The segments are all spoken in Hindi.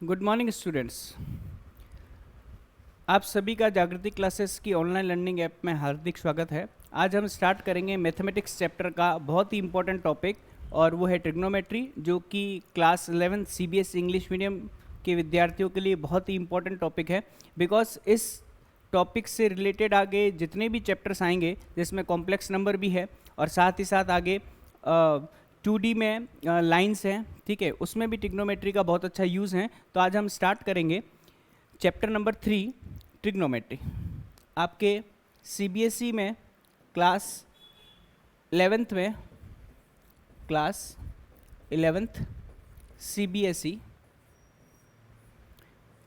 Good morning students. आप सभी का जागृति क्लासेस की ऑनलाइन लर्निंग ऐप में हार्दिक स्वागत है। आज हम स्टार्ट करेंगे मैथमेटिक्स चैप्टर का बहुत ही इंपॉर्टेंट टॉपिक और वो है ट्रिग्नोमेट्री, जो कि क्लास 11 सीबीएसई इंग्लिश मीडियम के विद्यार्थियों के लिए बहुत ही इंपॉर्टेंट टॉपिक है। बिकॉज इस टॉपिक से रिलेटेड आगे जितने भी चैप्टर्स आएंगे, जिसमें कॉम्प्लेक्स नंबर भी है और साथ ही साथ आगे 2D में लाइंस हैं, ठीक है, उसमें भी ट्रिग्नोमेट्री का बहुत अच्छा यूज़ है। तो आज हम स्टार्ट करेंगे चैप्टर नंबर 3 ट्रिग्नोमेट्री। आपके सीबीएसई में class 11th CBSE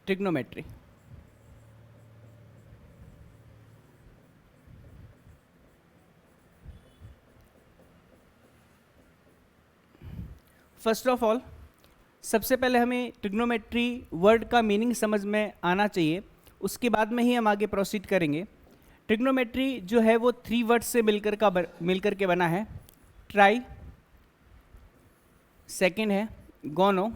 trigonometry. First of all, सबसे पहले हमें ट्रिग्नोमेट्री वर्ड का मीनिंग समझ में आना चाहिए, उसके बाद में ही हम आगे प्रोसीड करेंगे। ट्रिग्नोमेट्री जो है वो 3 वर्ड से मिलकर के बना है। ट्राई, सेकंड है गोनो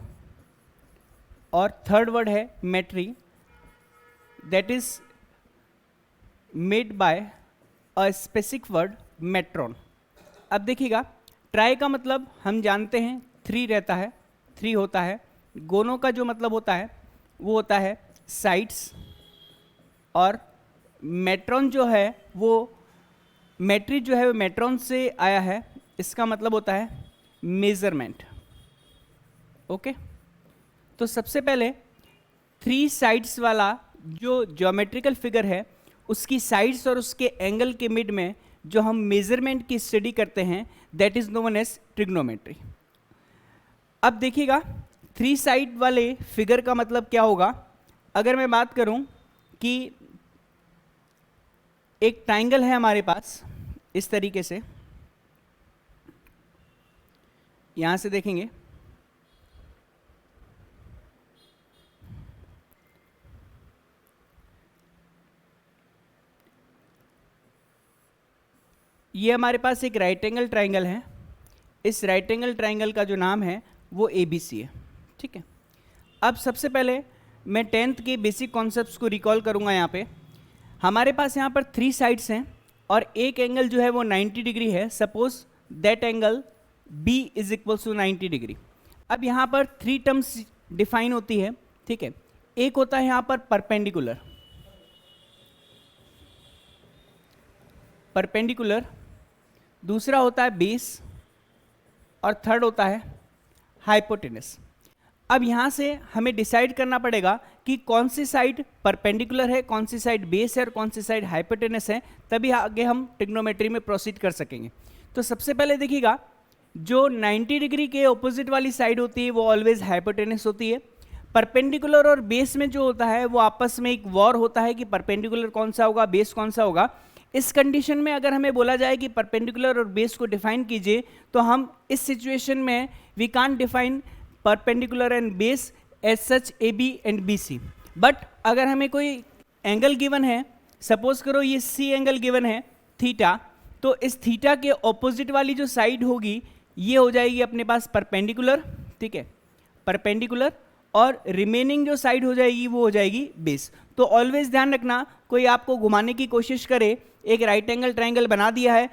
और थर्ड वर्ड है metry, that is made by a specific word metron. अब देखिएगा, ट्राई का मतलब हम जानते हैं 3 रहता है, 3 होता है। गोनो का जो मतलब होता है वो होता है साइड्स, और मेट्रॉन जो है वो मेट्री जो है वो मेट्रॉन से आया है, इसका मतलब होता है मेजरमेंट। ओके, तो सबसे पहले 3 साइड्स वाला जो ज्योमेट्रिकल फिगर है, उसकी साइड्स और उसके एंगल के मिड में जो हम मेजरमेंट की स्टडी करते हैं, that is known as trigonometry. अब देखिएगा, 3 साइड वाले फिगर का मतलब क्या होगा। अगर मैं बात करूं कि एक ट्राइंगल है हमारे पास इस तरीके से, यहां से देखेंगे ये हमारे पास एक राइट एंगल ट्राइंगल है। इस राइट एंगल ट्राइंगल का जो नाम है वो ABC है, ठीक है। अब सबसे पहले मैं 10th के बेसिक कॉन्सेप्ट्स को रिकॉल करूंगा। यहाँ पे हमारे पास यहाँ पर 3 साइड्स हैं और एक एंगल जो है वो 90 डिग्री है। Suppose that angle B is equals to 90 degree. अब यहाँ पर 3 टर्म्स डिफाइन होती है, ठीक है। एक होता है यहाँ पर परपेंडिकुलर, दूसरा होता है बेस और थर्ड होता है हाइपोटेनस। अब यहाँ से हमें डिसाइड करना पड़ेगा कि कौन सी साइड परपेंडिकुलर है, कौन सी साइड बेस है और कौन सी साइड हाइपोटेनस है, तभी आगे हम ट्रिग्नोमेट्री में प्रोसीड कर सकेंगे। तो सबसे पहले देखिएगा, जो 90 डिग्री के ऑपोजिट वाली साइड होती है वो ऑलवेज हाइपोटेनस होती है। परपेंडिकुलर और बेस में जो होता है वो आपस में एक वॉर होता है कि परपेंडिकुलर कौन सा होगा, बेस कौन सा होगा। इस कंडीशन में अगर हमें बोला जाए कि परपेंडिकुलर और बेस को डिफाइन कीजिए, तो हम इस सिचुएशन में we can't define perpendicular and base as such AB and BC। But अगर हमें कोई एंगल गिवन है, सपोज करो ये C एंगल गिवन है थीटा, तो इस थीटा के ऑपोजिट वाली जो साइड होगी ये हो जाएगी अपने पास परपेंडिकुलर, ठीक है, परपेंडिकुलर, और रिमेनिंग जो साइड हो जाएगी वो हो जाएगी बेस। तो ऑलवेज ध्यान रखना, कोई आपको घुमाने की कोशिश करे, एक राइट एंगल ट्राइंगल बना दिया है,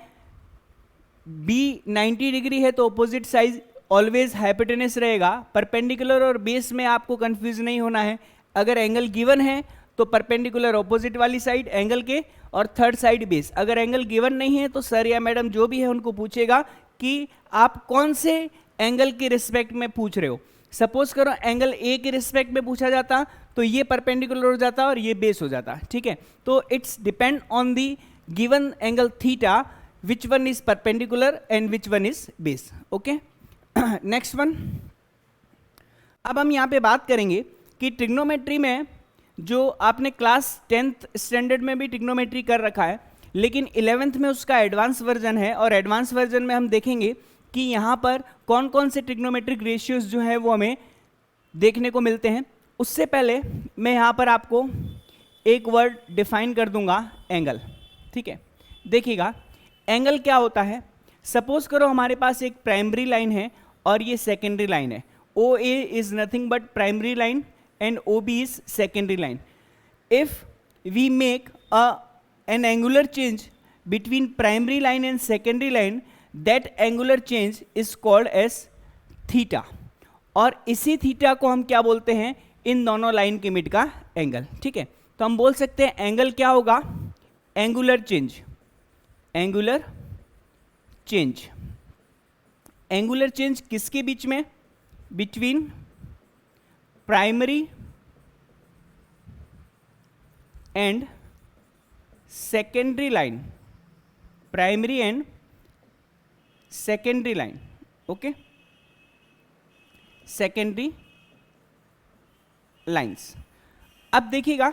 B 90 डिग्री है तो ऑपोजिट साइड ऑलवेज हाइपोटेनस रहेगा। परपेंडिकुलर और बेस में आपको कंफ्यूज नहीं होना है। अगर एंगल गिवन है तो परपेंडिकुलर ऑपोजिट वाली साइड एंगल के और थर्ड साइड बेस। अगर एंगल गिवन नहीं है तो सर या मैडम जो भी है उनको पूछेगा कि आप कौन से एंगल के रिस्पेक्ट में पूछ रहे हो। सपोज करो एंगल A के रिस्पेक्ट में पूछा जाता तो ये परपेंडिकुलर हो जाता और ये बेस हो जाता, ठीक है। तो it's depend on the given angle theta which one is perpendicular and which one is base. Okay, next one. अब हम यहाँ पे बात करेंगे कि ट्रिग्नोमेट्री में जो आपने क्लास 10th स्टैंडर्ड में भी ट्रिग्नोमेट्री कर रखा है, लेकिन 11th में उसका एडवांस वर्जन है, और एडवांस वर्जन में हम देखेंगे कि यहाँ पर कौन कौन से ट्रिग्नोमेट्रिक रेशियोज जो है वो हमें देखने को मिलते हैं। उससे पहले मैं यहाँ पर आपको एक वर्ड डिफाइन कर दूंगा, एंगल, ठीक है। देखिएगा एंगल क्या होता है। सपोज करो हमारे पास एक प्राइमरी लाइन है और ये सेकेंडरी लाइन है। OA is nothing but primary line and OB is secondary line. If we make an angular change between primary line and secondary line, that angular change is called as theta. और इसी थीटा को हम क्या बोलते हैं, इन दोनों लाइन के मिड का एंगल. ठीक है, तो हम बोल सकते हैं एंगल क्या होगा, angular change. Angular change, angular change किसके बीच में, between primary and secondary line. Primary and secondary line. Okay, secondary lines. अब देखिएगा,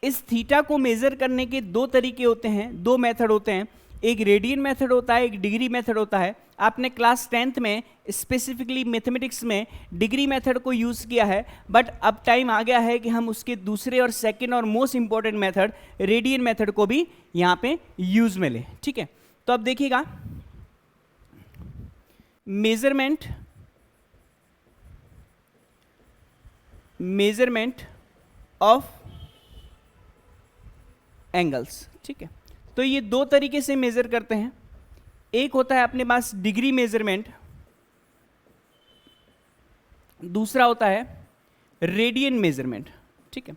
इस थीटा को मेजर करने के दो तरीके होते हैं, दो मेथड होते हैं. एक रेडियन मेथड होता है, एक डिग्री मेथड होता है. आपने क्लास 10th में स्पेसिफिकली मैथमेटिक्स में डिग्री मेथड को यूज़ किया है, बट अब टाइम आ गया है कि हम उसके दूसरे और सेकंड और most important method radian method को भी यहाँ पे यूज में लें. ठीक है, तो अब देखिएगा, मेजरमेंट ऑफ एंगल्स. ठीक है, तो ये दो तरीके से मेजर करते हैं. एक होता है अपने पास डिग्री मेजरमेंट, दूसरा होता है रेडियन मेजरमेंट. ठीक है,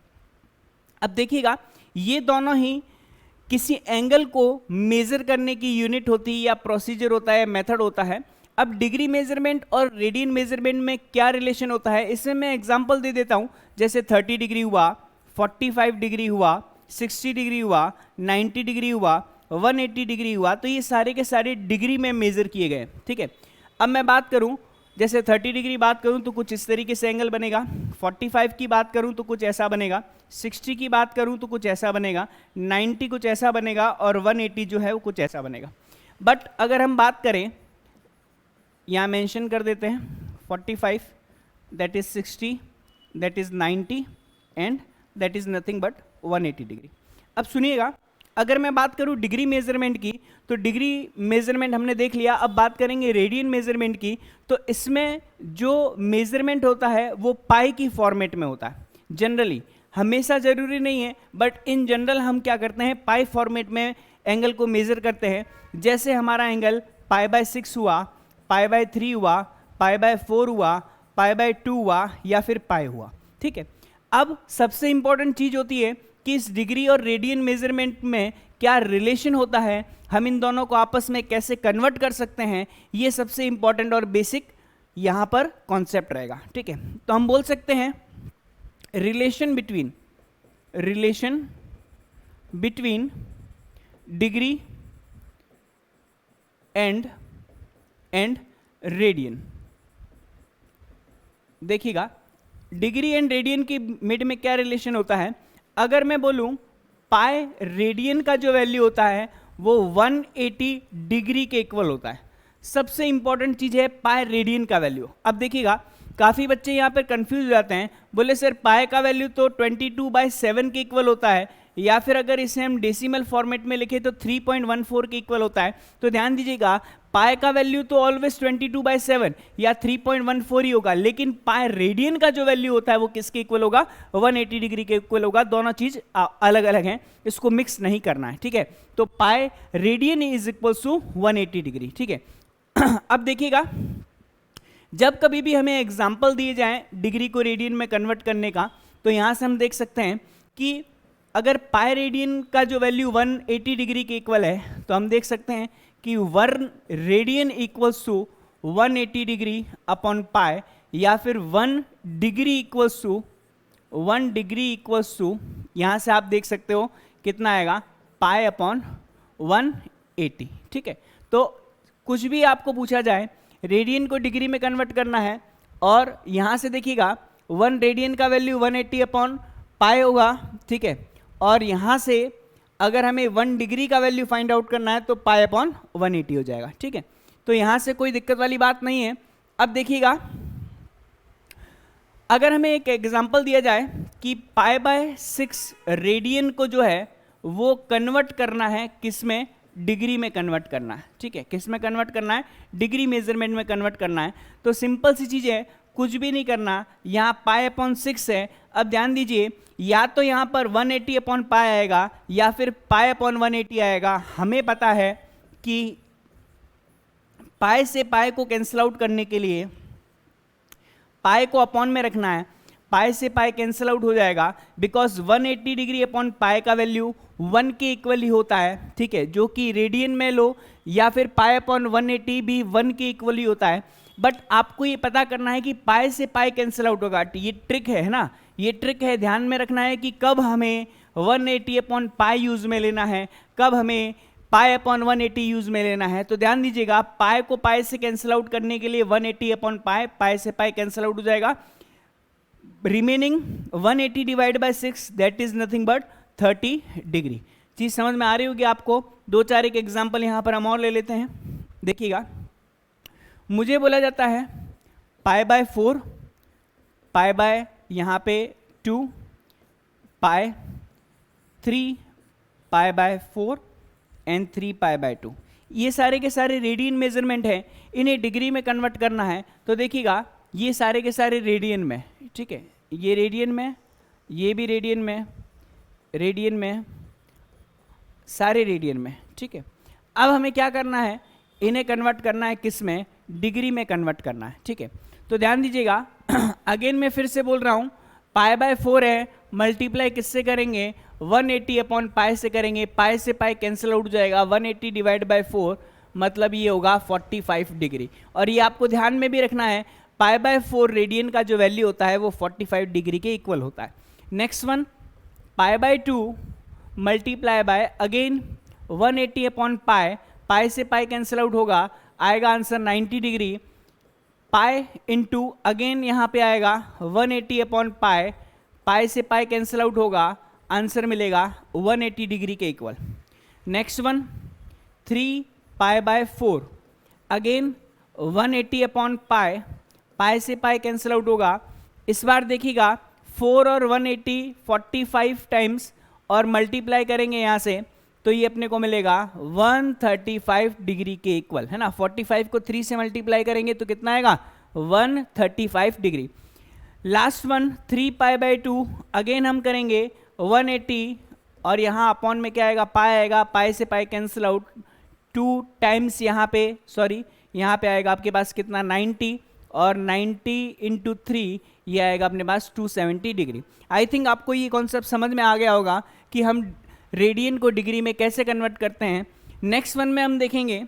अब देखिएगा, ये दोनों ही किसी एंगल को मेजर करने की यूनिट होती है या प्रोसीजर होता है, मेथड होता है. अब डिग्री मेजरमेंट और रेडियन मेजरमेंट में क्या रिलेशन होता है, इसमें मैं एग्जांपल दे देता हूं. जैसे 30 डिग्री हुआ, 45 डिग्री हुआ, 60 डिग्री हुआ, 90 डिग्री हुआ, 180 डिग्री हुआ. तो ये सारे के सारे डिग्री में मेजर किए गए. ठीक है, अब मैं बात करूं, जैसे 30 डिग्री बात करूं तो कुछ इस तरीके से एंगल बनेगा, 45 की बात करूं तो कुछ ऐसा बनेगा, 60 की बात करूं तो कुछ ऐसा बनेगा, 90 कुछ ऐसा बनेगा, और 180 जो है वो कुछ ऐसा बनेगा. बट अगर हम बात करें, यहाँ मेंशन कर देते हैं 45, that is 60, that is 90 and that is nothing but 180 degree. अब सुनिएगा, अगर मैं बात करूं डिग्री मेजरमेंट की, तो डिग्री मेजरमेंट हमने देख लिया. अब बात करेंगे रेडियन मेजरमेंट की. तो इसमें जो मेजरमेंट होता है वो पाई की फॉर्मेट में होता है. जनरली, हमेशा जरूरी नहीं है, बट इन जनरल हम क्या करते हैं, पाई फॉर्मेट में एंगल को मेजर करते हैं. जैसे हमारा एंगल π/6 हुआ, π/3 हुआ, π/4 हुआ, π/2 हुआ, या फिर पाई हुआ. ठीक है, अब सबसे इंपॉर्टेंट चीज होती है कि इस डिग्री और रेडियन मेजरमेंट में क्या रिलेशन होता है, हम इन दोनों को आपस में कैसे कन्वर्ट कर सकते हैं. ये सबसे इंपॉर्टेंट और बेसिक यहाँ पर कॉन्सेप्ट रहेगा. ठीक है, तो हम बोल सकते हैं relation between degree and radian. देखिएगा, डिग्री एंड रेडियन के मिड में क्या रिलेशन होता है. अगर मैं बोलूं पाई रेडियन का जो वैल्यू होता है वो 180 डिग्री के इक्वल होता है. सबसे इंपॉर्टेंट चीज है पाई रेडियन का वैल्यू. अब देखिएगा, काफी बच्चे यहाँ पर कंफ्यूज हो जाते हैं, बोले सर पाई का वैल्यू तो 22/7 के इक्वल होता है, या फिर अगर इसे हम डेसिमल फॉर्मेट में लिखे तो 3.14 के इक्वल होता है. तो ध्यान दीजिएगा, पाई का वैल्यू तो ऑलवेज 22/7 या 3.14 ही होगा, लेकिन पाई रेडियन का जो वैल्यू होता है वो किसके इक्वल होगा, 180 डिग्री के इक्वल होगा. दोनों चीज अलग अलग हैं, इसको मिक्स नहीं करना है. ठीक है, तो pi radian is equal to 180 degree. ठीक है, अब देखिएगा, जब कभी भी हमें एग्जाम्पल दिए जाएं डिग्री को रेडियन में कन्वर्ट करने का, तो यहां से हम देख सकते हैं कि अगर पाई रेडियन का जो वैल्यू 180 डिग्री के इक्वल है, तो हम देख सकते हैं कि 1 radian equals to 180 degree upon pi, या फिर 1 डिग्री इक्वल्स टू यहाँ से आप देख सकते हो कितना आएगा, पाई अपॉन 180. ठीक है, तो कुछ भी आपको पूछा जाए, रेडियन को डिग्री में कन्वर्ट करना है, और यहाँ से देखिएगा 1 रेडियन का वैल्यू 180 अपॉन पाई होगा. ठीक है, और यहाँ से अगर हमें 1 डिग्री का वैल्यू फाइंड आउट करना है तो पाई अपॉन 180 हो जाएगा. ठीक है, तो यहाँ से कोई दिक्कत वाली बात नहीं है. अब देखिएगा, अगर हमें एक एग्जांपल दिया जाए कि π/6 रेडियन को जो है वो कन्वर्ट करना है, किस में, डिग्री में कन्वर्ट करना है. ठीक है, किस में कन्वर्ट करना है, डिग्री मेजरमेंट में कन्वर्ट करना है. तो सिंपल सी चीज़ है, कुछ भी नहीं करना, यहाँ π/6 है, अब ध्यान दीजिए, या तो यहाँ पर 180 अपॉन पाई आएगा या फिर पाई अपॉन 180 आएगा। हमें पता है कि पाई से पाई को कैंसिल आउट करने के लिए पाई को अपॉन में रखना है, पाई से पाई कैंसिल आउट हो जाएगा, बिकॉज 180 डिग्री अपॉन पाई का वैल्यू 1 के इक्वल ही होता है, ठीक है, जो कि रेडियन में लो या फिर पाई अपॉन 180 भी 1 के इक्वल ही होता है। बट आपको ये पता करना है कि पाई से पाई कैंसिल आउट होगा, ये ट्रिक है ना, ये ट्रिक है, ध्यान में रखना है कि कब हमें 180 अपॉन पाई यूज में लेना है, कब हमें पाई अपॉन 180 यूज में लेना है। तो ध्यान दीजिएगा, पाई को पाई से कैंसिल आउट करने के लिए 180 अपॉन पाई, पाई से पाई कैंसिल आउट हो जाएगा, remaining 180 divide by 6 that is nothing but 30 degree. चीज समझ में आ रही होगी आपको। दो चार एक एग्जांपल यहां पर हम और ले लेते हैं, देखिएगा। मुझे बोला जाता है पाई बाय 4, पाई बाय यहाँ पे 2, पाई 3, pi by 4 and 3 pi by 2। ये सारे के सारे रेडियन मेजरमेंट है, इन्हें डिग्री में कन्वर्ट करना है। तो देखिएगा, ये सारे के सारे रेडियन में, ठीक है, ये रेडियन में, ये भी रेडियन में, रेडियन में, सारे रेडियन में, ठीक है। अब हमें क्या करना है, इन्हें कन्वर्ट करना है किस में, डिग्री में कन्वर्ट करना है, ठीक है। तो ध्यान दीजिएगा, अगेन मैं फिर से बोल रहा हूँ, पाई बाय 4 है, मल्टीप्लाई किससे करेंगे, 180 अपॉन पाई से करेंगे, पाई से पाई कैंसिल आउट हो जाएगा, 180 डिवाइड बाय 4 मतलब ये होगा 45 डिग्री। और ये आपको ध्यान में भी रखना है, पाई बाय 4 रेडियन का जो वैल्यू होता है वो 45 डिग्री के इक्वल होता है। Next one, pi by 2 multiply by again 180 upon pi, pi से पाई कैंसिल आउट होगा, आएगा answer 90 degree, pi into again यहाँ पे आएगा 180 अपॉन पाई, पाई से पाई कैंसिल आउट होगा, आंसर मिलेगा 180 डिग्री के equal. Next one, 3 pi by 4 again 180 upon pi, pi से पाई कैंसिल आउट होगा। इस बार देखिएगा 4 और 180 45 टाइम्स और मल्टीप्लाई करेंगे यहाँ से, तो ये अपने को मिलेगा 135 डिग्री के इक्वल, है ना। 45 को 3 से मल्टीप्लाई करेंगे तो कितना आएगा, 135 degree. Last one, 3 pi by 2 again हम करेंगे 180 और यहाँ अपॉन में क्या आएगा, पाई आएगा, पाई से पाई कैंसिल आउट, 2 टाइम्स यहाँ पे, सॉरी यहाँ पे आएगा आपके पास कितना, 90 और 90 इंटू 3 ये आएगा अपने पास 270 डिग्री। आई थिंक आपको ये कॉन्सेप्ट समझ में आ गया होगा कि हम रेडियन को डिग्री में कैसे कन्वर्ट करते हैं। नेक्स्ट वन में हम देखेंगे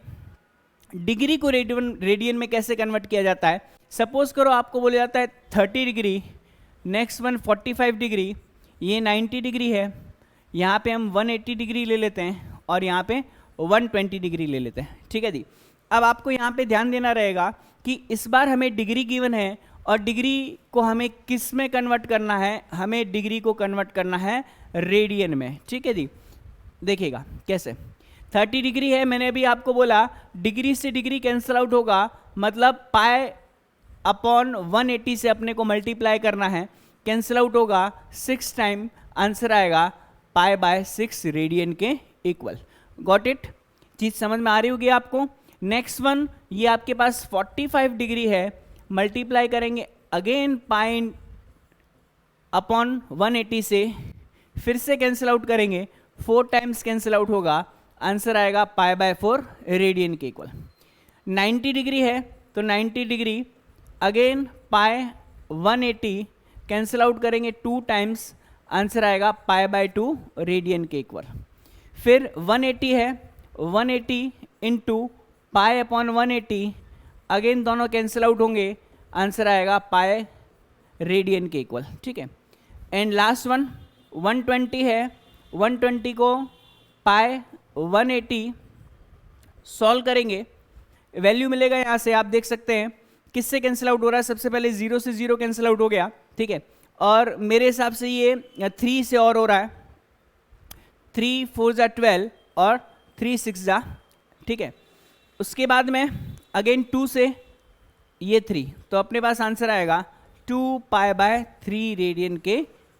डिग्री को रेडियन में कैसे कन्वर्ट किया जाता है। सपोज करो आपको बोला जाता है 30 डिग्री, नेक्स्ट वन 45 डिग्री, ये 90 डिग्री है, यहाँ पे हम 180 डिग्री ले लेते हैं और यहाँ पे 120 डिग्री ले लेते हैं, ठीक है जी। अब आपको यहाँ पे ध्यान देना रहेगा कि इस बार हमें डिग्री गिवन है और डिग्री को हमें किस में कन्वर्ट करना है, हमें डिग्री को कन्वर्ट करना है रेडियन में, ठीक है जी। देखिएगा कैसे, 30 डिग्री है, मैंने अभी आपको बोला डिग्री से डिग्री कैंसिल आउट होगा, मतलब पाई अपॉन 180 से अपने को मल्टीप्लाई करना है, कैंसिल आउट होगा 6 टाइम, आंसर आएगा पाई बाय 6 रेडियन के इक्वल। गॉट इट, चीज समझ में आ रही होगी आपको। नेक्स्ट वन, ये आपके पास 45 डिग्री है, मल्टीप्लाई करेंगे अगेन पाई अपॉन 180 से, फिर से कैंसिल आउट करेंगे, 4 टाइम्स कैंसिल आउट होगा, आंसर आएगा पाई बाय 4 रेडियन के इक्वल। 90 डिग्री है तो 90 डिग्री अगेन पाई 180 कैंसिल आउट करेंगे 2 टाइम्स, आंसर आएगा पाई बाय 2 रेडियन के इक्वल। फिर 180 है, 180 इंटू पाई अपॉन 180, अगेन दोनों कैंसिल आउट होंगे, आंसर आएगा पाई रेडियन के इक्वल, ठीक है। एंड लास्ट वन 120 है, 120 को पाई 180 सॉल्व करेंगे, वैल्यू मिलेगा यहाँ से, आप देख सकते हैं किससे कैंसिल आउट हो रहा है, सबसे पहले 0 से 0 कैंसिल आउट हो गया, ठीक है। और मेरे हिसाब से ये 3 से और हो रहा है, 3 4 जा 12 और 3 6 जा, ठीक है। उसके बाद में अगेन 2 से ये 3, तो अपने पास आंसर आएगा 2 पाई बाय 3 रेडियन के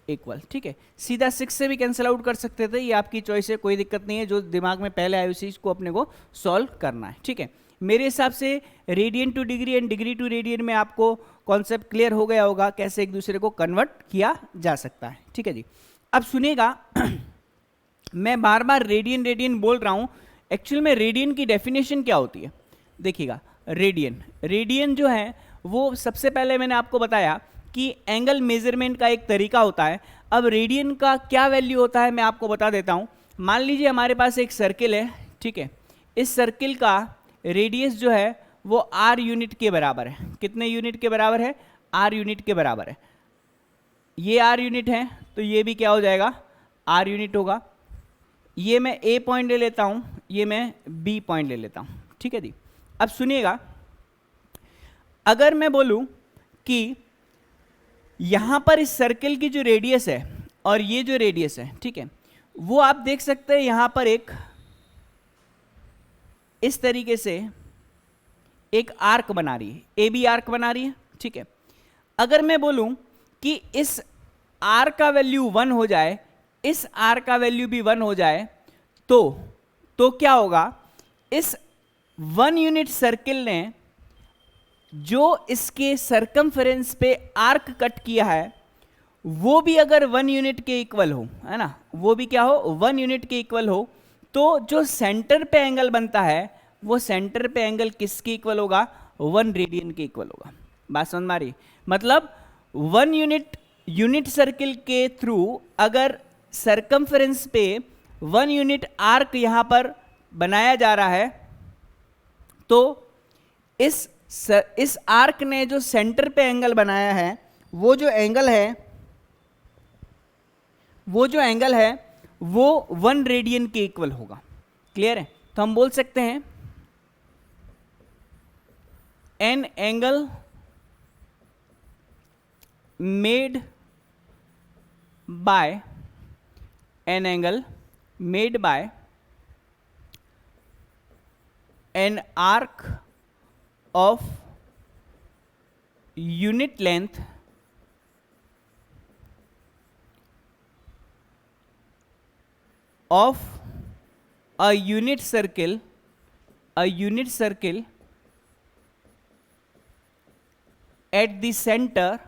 इक्वल, ठीक है। सीधा 6 से भी कैंसिल आउट कर सकते थे, ये आपकी चॉइस है, कोई दिक्कत नहीं है, जो दिमाग में पहले आए उसी को अपने को सॉल्व करना है, ठीक है। मेरे हिसाब से radian to degree and degree to radian में आपको कॉन्सेप्ट क्लियर हो गया होगा कैसे एक दूसरे को कन्वर्ट किया जा सकता है। ठीक है जी, अब सुनिएगा मैं बार बार रेडियन रेडियन बोल रहा हूं, एक्चुअल में रेडियन की डेफिनेशन क्या होती है। देखिएगा रेडियन जो है वो सबसे पहले मैंने आपको बताया कि एंगल मेजरमेंट का एक तरीका होता है। अब रेडियन का क्या वैल्यू होता है मैं आपको बता देता हूं। मान लीजिए हमारे पास एक सर्किल है, ठीक है, इस सर्किल का रेडियस जो है वो आर यूनिट के बराबर है। कितने यूनिट के बराबर है? आर यूनिट के बराबर है। ये आर यूनिट है तो ये भी क्या हो जाएगा? आर यूनिट होगा। ये मैं ए पॉइंट ले लेता हूं, ये मैं बी पॉइंट ले लेता हूं। ठीक है जी, अब सुनिएगा, अगर मैं बोलूं कि यहां पर इस सर्किल की जो रेडियस है और ये जो रेडियस है, ठीक है, वो आप देख सकते हैं यहां पर एक इस तरीके से एक आर्क बना रही है, ए बी आर्क बना रही है। ठीक है, अगर मैं बोलूं कि इस आर का वैल्यू 1 हो जाए, इस आर का वैल्यू भी 1 हो जाए, तो क्या होगा? इस 1 यूनिट सर्किल ने जो इसके सरकमफेरेंस पे आर्क कट किया है वो भी अगर 1 यूनिट के इक्वल हो, है ना, वो भी क्या हो? 1 यूनिट के इक्वल हो, तो जो सेंटर पे एंगल बनता है वो सेंटर पे एंगल किसके इक्वल होगा? 1 रेडियन के इक्वल होगा। बात समझ में आ रही? मतलब 1 यूनिट सर्किल के थ्रू अगर सरकमफेरेंस पे 1 यूनिट आर्क यहां पर बनाया जा रहा है, तो इस आर्क ने जो सेंटर पे एंगल बनाया है वो जो एंगल है वो 1 रेडियन के इक्वल होगा। क्लियर है? तो हम बोल सकते हैं an angle made by an arc of unit length of a unit circle at the center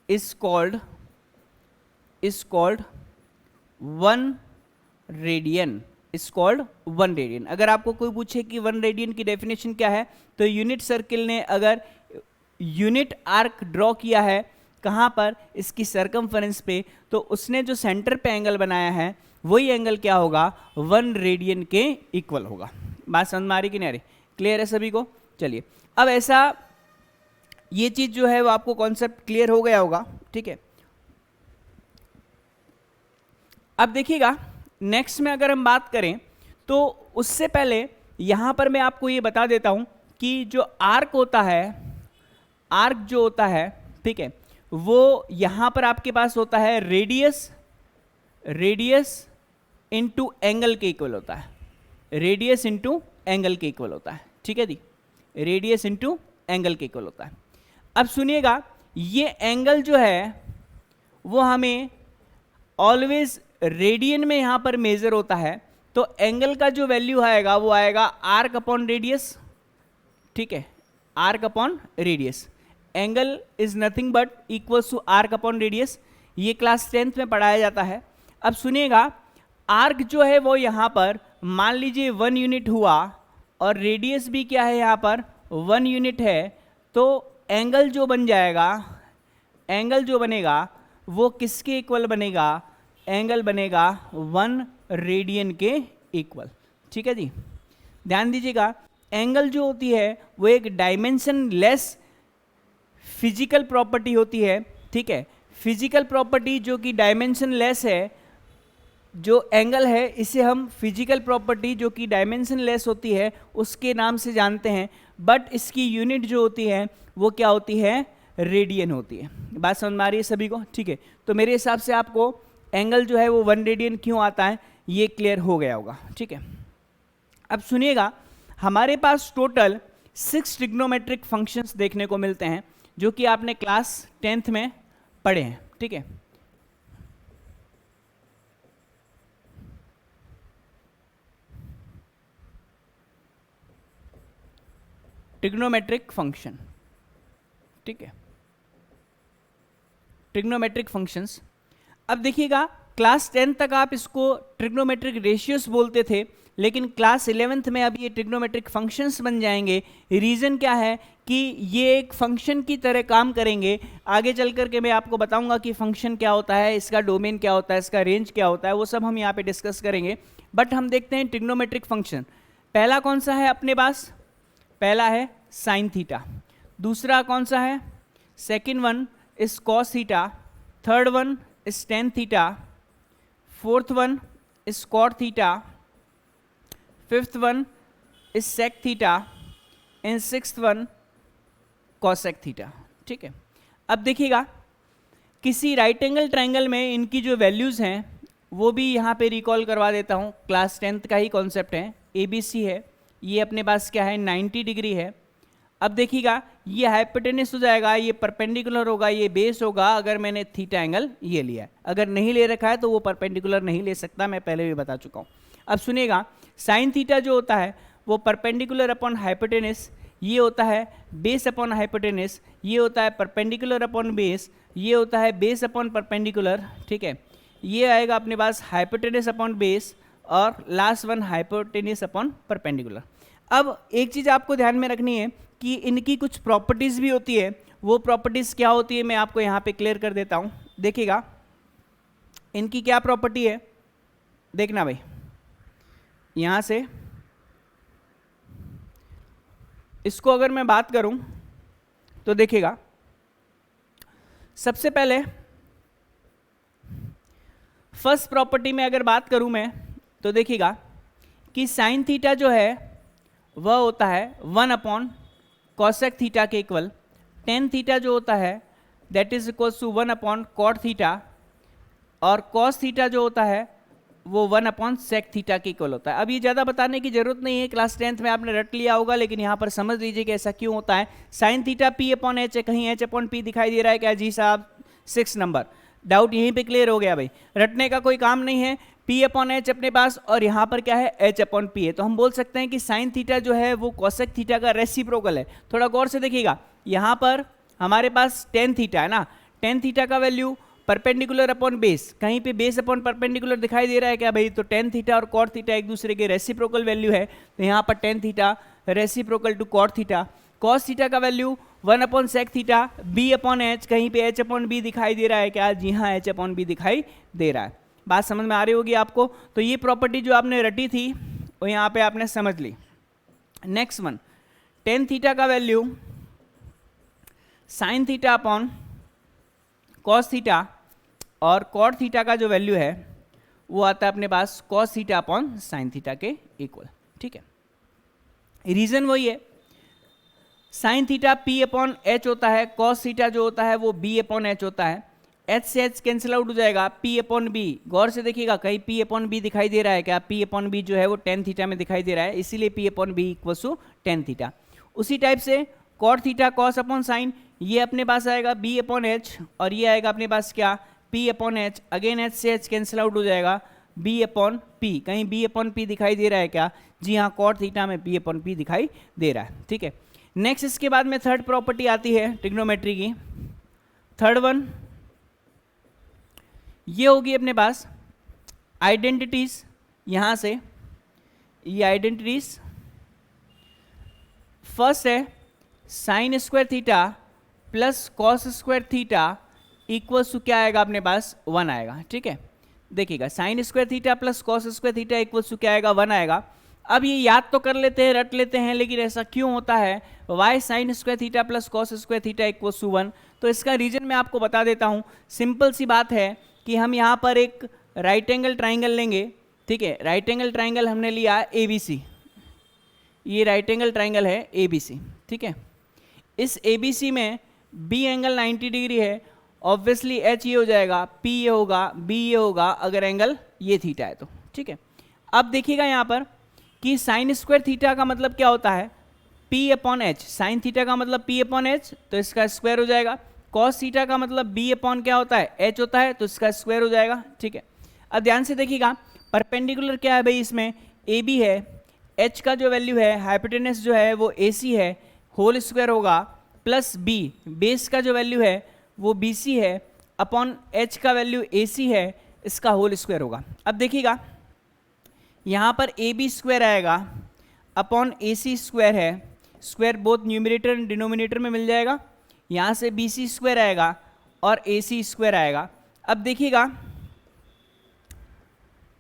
is called 1 radian. Is called 1 radian. अगर आपको कोई पूछे कि 1 रेडियन की डेफिनेशन क्या है, तो यूनिट सर्किल ने अगर यूनिट आर्क ड्रॉ किया है कहाँ पर? इसकी सरकमफेरेंस पे, तो उसने जो सेंटर पे एंगल बनाया है वही एंगल क्या होगा? 1 रेडियन के इक्वल होगा। बात समझ में आ रही कि नहीं आ रही? क्लियर है सभी को? चलिए, अब ऐसा ये चीज जो है वो आपको कॉन्सेप्ट क्लियर हो गया होगा। ठीक है, अब देखिएगा नेक्स्ट में अगर हम बात करें तो उससे पहले यहां पर मैं आपको ये बता देता हूं कि जो आर्क होता है, ठीक है, वो यहां पर आपके पास होता है रेडियस इनटू एंगल के इक्वल होता है। रेडियस इनटू एंगल के इक्वल होता है। ठीक है जी, रेडियस इनटू एंगल के इक्वल होता है। अब सुनिएगा, ये एंगल जो है वो हमें ऑलवेज रेडियन में यहां पर मेजर होता है, तो एंगल का जो वैल्यू आएगा वो आएगा आर्क अपॉन रेडियस। ठीक है, arc upon radius. Angle is nothing but equals to arc upon radius. ये क्लास 10th में पढ़ाया जाता है। अब सुनिएगा, आर्क जो है वो यहां पर मान लीजिए 1 यूनिट हुआ और रेडियस भी क्या है यहां पर? 1 यूनिट है, तो एंगल जो बनेगा वो किसके इक्वल बनेगा? एंगल बनेगा 1 रेडियन के इक्वल। ठीक है जी, ध्यान दीजिएगा, एंगल जो होती है वो एक डायमेंशन लेस फिजिकल प्रॉपर्टी होती है। ठीक है, फिजिकल प्रॉपर्टी जो कि डायमेंशन लेस है, जो एंगल है इसे हम फिजिकल प्रॉपर्टी जो कि डायमेंशन लेस होती है उसके नाम से जानते हैं, बट इसकी यूनिट जो होती है वो क्या होती है? रेडियन होती है। बात समझ में आ रही है सभी को? ठीक है, तो मेरे हिसाब से आपको एंगल जो है वो 1 रेडियन क्यों आता है ये क्लियर हो गया होगा। ठीक है, अब सुनिएगा, हमारे पास टोटल 6 ट्रिग्नोमेट्रिक फंक्शंस देखने को मिलते हैं जो कि आपने क्लास 10th में पढ़े हैं। ठीक है, ट्रिग्नोमेट्रिक फंक्शन, ठीक है, ट्रिग्नोमेट्रिक फंक्शंस। अब देखिएगा क्लास 10 तक आप इसको ट्रिग्नोमेट्रिक रेशियोस बोलते थे, लेकिन क्लास 11th में अब ये ट्रिग्नोमेट्रिक फंक्शंस बन जाएंगे। रीज़न क्या है कि ये एक फंक्शन की तरह काम करेंगे। आगे चल कर के मैं आपको बताऊंगा कि फंक्शन क्या होता है, इसका डोमेन क्या होता है, इसका रेंज क्या होता है, वो सब हम यहाँ पे डिस्कस करेंगे। बट हम देखते हैं ट्रिग्नोमेट्रिक फंक्शन। पहला कौन सा है अपने पास? पहला है साइन थीटा। दूसरा कौन सा है? Second one is cos theta. Third one is tan theta. Fourth one is cot theta. Fifth one is sec theta and sixth one cosec theta, ठीक है। अब देखिएगा किसी राइट एंगल ट्रायंगल में इनकी जो वैल्यूज़ हैं वो भी यहाँ पे रिकॉल करवा देता हूँ। क्लास 10th का ही कॉन्सेप्ट है। ABC है, ये अपने पास क्या है 90 डिग्री है। अब देखिएगा ये हाइपोटेनस हो जाएगा, ये परपेंडिकुलर होगा, ये बेस होगा अगर मैंने थीटा एंगल ये लिया है। अगर नहीं ले रखा है तो वो परपेंडिकुलर नहीं ले सकता, मैं पहले भी बता चुका हूँ। अब सुनिएगा साइन थीटा जो होता है वो परपेंडिकुलर अपॉन हाइपोटेनस, ये होता है बेस अपॉन हाइपोटेनस, ये होता है परपेंडिकुलर अपॉन बेस, ये होता है बेस अपॉन परपेंडिकुलर, ठीक है। ये आएगा अपने पास हाइपोटेनस अपॉन बेस और last one hypotenuse upon perpendicular. अब एक चीज़ आपको ध्यान में रखनी है कि इनकी कुछ प्रॉपर्टीज़ भी होती है। वो प्रॉपर्टीज़ क्या होती है मैं आपको यहाँ पे क्लियर कर देता हूँ। देखिएगा इनकी क्या प्रॉपर्टी है, देखना भाई, यहाँ से इसको अगर मैं बात करूं तो देखिएगा सबसे पहले फर्स्ट प्रॉपर्टी में अगर बात करूं मैं तो देखिएगा कि साइन थीटा जो है वह होता है 1 अपॉन कॉसेक थीटा के इक्वल। टेन थीटा जो होता है that is equal to 1 upon cot theta, और कॉस थीटा जो होता है वो 1 अपॉन सेक थीटा के इक्वल होता है। अब ये ज़्यादा बताने की जरूरत नहीं है, क्लास 10th में आपने रट लिया होगा, लेकिन यहाँ पर समझ लीजिए कि ऐसा क्यों होता है। Sine theta P upon H है, कहीं एच अपॉन पी दिखाई दे रहा है क्या? जी साहब 6 नंबर, डाउट यहीं पे क्लियर हो गया भाई। रटने का कोई काम नहीं है, पी अपॉन एच अपने पास और यहाँ पर क्या है एच अपॉन पी है। तो हम बोल सकते हैं कि साइन थीटा जो है वो कॉसेक थीटा का रेसिप्रोकल है। थोड़ा गौर से देखिएगा, यहाँ पर हमारे पास टेन थीटा है ना, टेन थीटा का वैल्यू परपेंडिकुलर अपॉन बेस, कहीं पे बेस अपॉन परपेंडिकुलर दिखाई दे रहा है क्या भाई? तो टेन थीटा और कॉट थीटा एक दूसरे के रेसिप्रोकल वैल्यू है, तो यहाँ पर tan theta reciprocal to cot theta. Cos theta का value 1 upon sec theta, B upon H, कहीं पे एच अपॉन बी दिखाई दे रहा है क्या? जी हाँ एच अपॉन बी दिखाई दे रहा है। बात समझ में आ रही होगी आपको। तो ये प्रॉपर्टी जो आपने रटी थी वो यहाँ पे आपने समझ ली। नेक्स्ट वन, टेन थीटा का value sine theta upon cos theta, और कॉट थीटा का जो वैल्यू है वो आता है अपने पास cos theta upon sine theta के इक्वल, ठीक है। रीजन वही है, sine theta P upon H होता है, कॉस थीटा जो होता है वो बी अपॉन एच होता है। एच से एच कैंसिल आउट हो जाएगा, पी अपॉन बी, गौर से देखिएगा कहीं पी अपॉन बी दिखाई दे रहा है क्या? पी अपॉन बी जो है वो टेन थीटा में दिखाई दे रहा है, इसीलिए P upon B equal to tan theta. उसी टाइप से cot theta cos upon sine, ये अपने पास आएगा बी अपॉन एच, और ये आएगा अपने पास क्या? P upon H. Again H से एच कैंसिल आउट हो जाएगा, बी अपॉन पी, कहीं बी अपॉन पी दिखाई दे रहा है क्या? जी हाँ कॉट थीटा में बी अपॉन पी दिखाई दे रहा है, ठीक है। नेक्स्ट इसके बाद में थर्ड प्रॉपर्टी आती है ट्रिग्नोमेट्री की। थर्ड वन ये होगी अपने पास आइडेंटिटीज, यहाँ से ये आइडेंटिटीज फर्स्ट है sine square theta plus cos square theta equals to क्या आएगा अपने पास? 1 आएगा, ठीक है। देखिएगा sine square theta plus cos square theta equals to क्या आएगा? 1 आएगा। अब ये याद तो कर लेते हैं, रट लेते हैं, लेकिन ऐसा क्यों होता है? Why sine square theta plus cos square theta equals to 1, तो इसका रीजन मैं आपको बता देता हूँ। सिंपल सी बात है कि हम यहाँ पर एक राइट एंगल ट्राइंगल लेंगे, ठीक है। राइट एंगल ट्राइंगल हमने लिया ABC, ये राइट एंगल ट्राइंगल है ABC, ठीक है। इस ABC में B एंगल 90 डिग्री है, ऑब्वियसली H ये हो जाएगा, P ये होगा, B ये होगा अगर एंगल ये थीटा है तो, ठीक है। अब देखिएगा यहाँ पर कि साइन स्क्वायर थीटा का मतलब क्या होता है? P upon H. Sine theta का मतलब P अपॉन एच, तो इसका स्क्वायर हो जाएगा। कॉस थीटा का मतलब B अपॉन क्या होता है? H होता है, तो इसका स्क्वायर हो जाएगा, ठीक है। अब ध्यान से देखिएगा परपेंडिकुलर क्या है भाई? इसमें AB है, H का जो वैल्यू है हाइपोटेनस जो है वो AC है, होल स्क्वायर होगा प्लस बी, बेस का जो वैल्यू है वो बी सी है, अपॉन एच का वैल्यू ए सी है, इसका होल स्क्वायर होगा। अब देखिएगा यहाँ पर ए बी स्क्वायर आएगा अपॉन ए सी स्क्वायर है, square both numerator and denominator में मिल जाएगा, यहाँ से बी सी स्क्वायर आएगा और ए सी स्क्वायर आएगा। अब देखिएगा,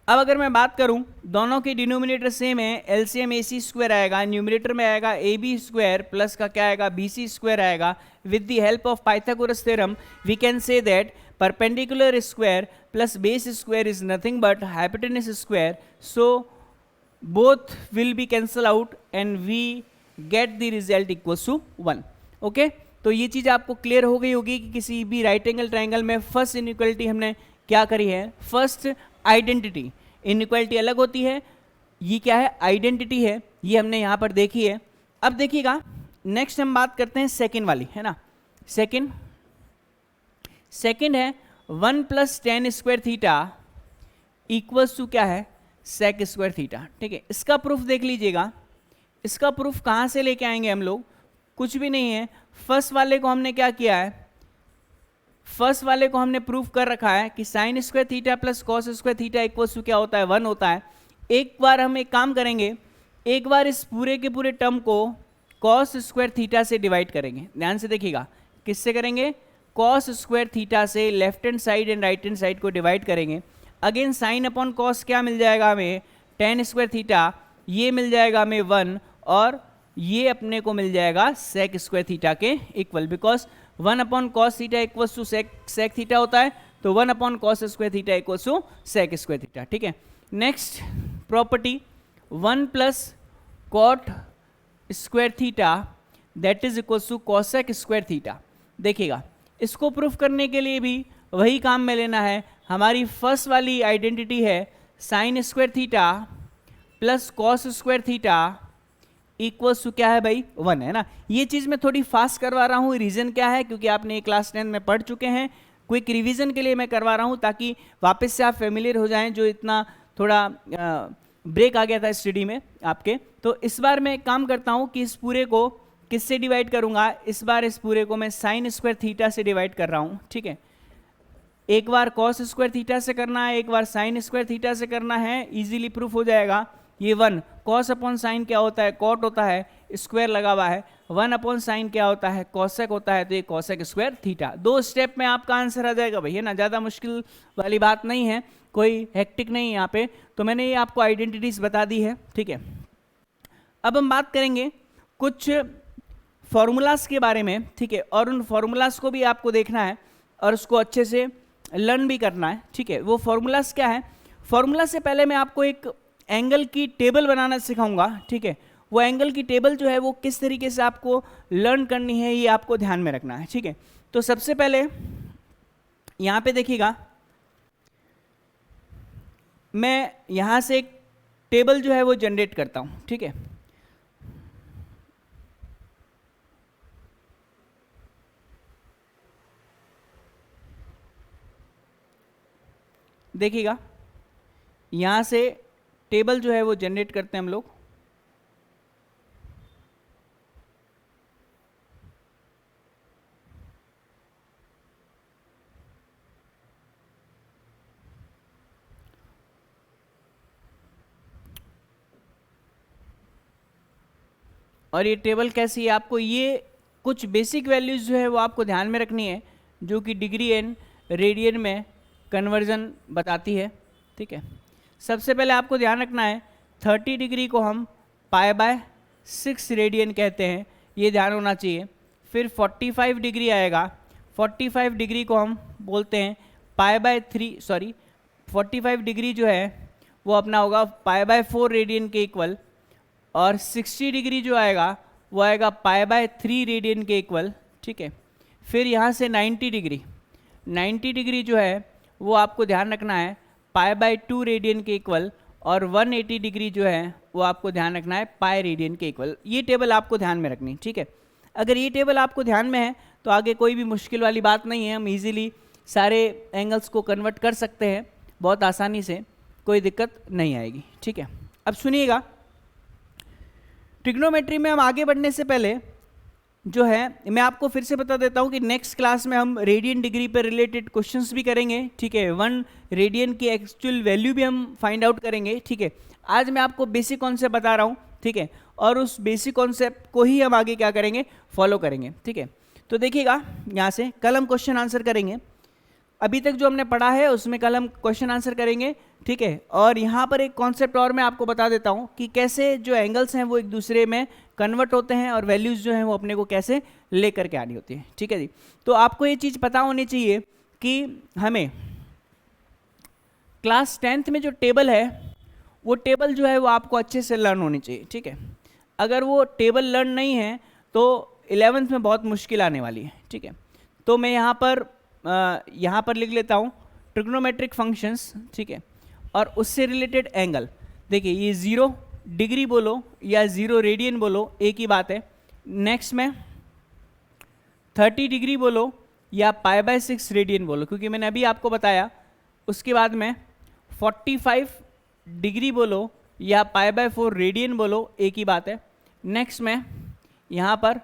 अब अगर मैं बात करूं दोनों के डिनोमिनेटर सेम है, एलसीएम ए सी स्क्वायर आएगा, न्यूमरेटर में आएगा ए बी स्क्वायर प्लस का क्या आएगा बी सी स्क्वायर आएगा। With the help of Pythagoras theorem we can say that perpendicular square plus base square is nothing but hypotenuse square, so both will be cancel out and we get the result equals to 1। Okay, तो ये चीज़ आपको क्लियर हो गई होगी कि किसी भी राइट एंगल ट्राइंगल में फर्स्ट इनइक्वालिटी हमने क्या करी है, फर्स्ट आइडेंटिटी। इनइक्वालिटी अलग होती है, ये क्या है आइडेंटिटी है, ये हमने यहाँ पर देखी है। अब देखिएगा नेक्स्ट हम बात करते हैं सेकंड वाली, है ना। सेकंड है 1 plus tan square theta equals to क्या है सेक स्क्वायर थीटा। ठीक है, इसका प्रूफ देख लीजिएगा। इसका प्रूफ कहाँ से लेके आएंगे हम लोग, कुछ भी नहीं है। फर्स्ट वाले को हमने क्या किया है, फर्स्ट वाले को हमने प्रूफ कर रखा है कि sine square theta plus cos square theta equals to क्या होता है 1 होता है। एक बार हम एक काम करेंगे, एक बार इस पूरे के पूरे टर्म को कॉस स्क्वायर थीटा से डिवाइड करेंगे। ध्यान से देखिएगा, किससे करेंगे, कॉस स्क्वायर थीटा से left hand side and right hand side को डिवाइड करेंगे। अगेन साइन अपॉन कॉस क्या मिल जाएगा हमें, टेन स्क्वायर थीटा, ये मिल जाएगा हमें 1 और ये अपने को मिल जाएगा सेक स्क्वायर थीटा के equal, because 1 upon cos theta equals to sec theta होता है, तो 1 upon cos square theta equals to sec square theta. ठीक है, next property 1 plus cot square theta that is equals to cosec square theta. देखिएगा, इसको प्रूफ करने के लिए भी वही काम में लेना है। हमारी फर्स्ट वाली आइडेंटिटी है sine square theta plus cos square theta equals to क्या है भाई 1, है ना। ये चीज़ मैं थोड़ी फास्ट करवा रहा हूँ, रीज़न क्या है, क्योंकि आपने क्लास 10 में पढ़ चुके हैं। क्विक रिवीजन के लिए मैं करवा रहा हूँ ताकि वापस से आप फेमिलियर हो जाएं, जो इतना थोड़ा ब्रेक आ गया था स्टडी में आपके। तो इस बार मैं एक काम करता हूँ कि इस पूरे को किससे डिवाइड करूँगा, इस बार इस पूरे को मैं साइन स्क्वायर थीटा से डिवाइड कर रहा हूँ। ठीक है, एक बार कॉस स्क्वायर थीटा से करना है, एक बार साइन स्क्वायर थीटा से करना है, इजीली प्रूफ हो जाएगा। ये 1 कॉस अपॉन साइन क्या होता है, कॉट होता है, स्क्वायर लगा हुआ है। 1 अपॉन साइन क्या होता है, कॉसेक होता है, तो ये कॉसेक स्क्वायर थीटा। 2 स्टेप में आपका आंसर आ जाएगा भैया ना, ज़्यादा मुश्किल वाली बात नहीं है, कोई हेक्टिक नहीं है यहाँ पे। तो मैंने ये आपको आइडेंटिटीज बता दी है। ठीक है, अब हम बात करेंगे कुछ फॉर्मूलाज के बारे में। ठीक है, और उन फॉर्मूलाज को भी आपको देखना है और उसको अच्छे से लर्न भी करना है। ठीक है, वो फॉर्मूलाज क्या है, फॉर्मूला से पहले मैं आपको एक एंगल की टेबल बनाना सिखाऊंगा। ठीक है, वो एंगल की टेबल जो है वो किस तरीके से आपको लर्न करनी है, ये आपको ध्यान में रखना है। ठीक है, तो सबसे पहले यहाँ पे देखिएगा, मैं यहाँ से एक टेबल जो है वो जनरेट करता हूँ। ठीक है, देखिएगा यहाँ से टेबल जो है वो जनरेट करते हैं हम लोग। और ये टेबल कैसी है, आपको ये कुछ बेसिक वैल्यूज जो है वो आपको ध्यान में रखनी है, जो कि डिग्री एंड रेडियन में कन्वर्जन बताती है। ठीक है, सबसे पहले आपको ध्यान रखना है 30 डिग्री को हम π/6 रेडियन कहते हैं, ये ध्यान होना चाहिए। फिर 45 डिग्री आएगा, 45 डिग्री को हम बोलते हैं π/3, 45 डिग्री जो है वो अपना होगा π/4 रेडियन के इक्वल। और 60 डिग्री जो आएगा वो आएगा π/3 रेडियन के इक्वल। ठीक है, फिर यहाँ से 90 डिग्री जो है वो आपको ध्यान रखना है π/2 रेडियन के इक्वल। और 180 डिग्री जो है वो आपको ध्यान रखना है π रेडियन के इक्वल। ये टेबल आपको ध्यान में रखनी। ठीक है, अगर ये टेबल आपको ध्यान में है तो आगे कोई भी मुश्किल वाली बात नहीं है, हम इजीली सारे एंगल्स को कन्वर्ट कर सकते हैं बहुत आसानी से, कोई दिक्कत नहीं आएगी। ठीक है, अब सुनिएगा, ट्रिग्नोमेट्री में हम आगे बढ़ने से पहले जो है मैं आपको फिर से बता देता हूँ कि नेक्स्ट क्लास में हम रेडियन डिग्री पर रिलेटेड क्वेश्चंस भी करेंगे, ठीक है। 1 रेडियन की एक्चुअल वैल्यू भी हम फाइंड आउट करेंगे, ठीक है। आज मैं आपको बेसिक कॉन्सेप्ट बता रहा हूँ, ठीक है, और उस बेसिक कॉन्सेप्ट को ही हम आगे क्या करेंगे, फॉलो करेंगे, ठीक है। तो देखिएगा यहाँ से कल हम क्वेश्चन आंसर करेंगे, अभी तक जो हमने पढ़ा है उसमें कल हम क्वेश्चन आंसर करेंगे, ठीक है। और यहाँ पर एक कॉन्सेप्ट और मैं आपको बता देता हूँ कि कैसे जो एंगल्स हैं वो एक दूसरे में कन्वर्ट होते हैं और वैल्यूज़ जो हैं वो अपने को कैसे लेकर के आनी होती है, ठीक है जी। तो आपको ये चीज़ पता होनी चाहिए कि हमें क्लास 10th में जो टेबल है वो टेबल जो है वो आपको अच्छे से लर्न होनी चाहिए, ठीक है। अगर वो टेबल लर्न नहीं है तो 11th में बहुत मुश्किल आने वाली है, ठीक है। तो मैं यहाँ पर लिख लेता हूँ ट्रिग्नोमेट्रिक फंक्शंस, ठीक है, और उससे रिलेटेड एंगल। देखिए ये 0 डिग्री बोलो या 0 रेडियन बोलो एक ही बात है। नेक्स्ट में 30 डिग्री बोलो या π/6 रेडियन बोलो, क्योंकि मैंने अभी आपको बताया। उसके बाद में 45 डिग्री बोलो या π/4 रेडियन बोलो एक ही बात है। नेक्स्ट में यहाँ पर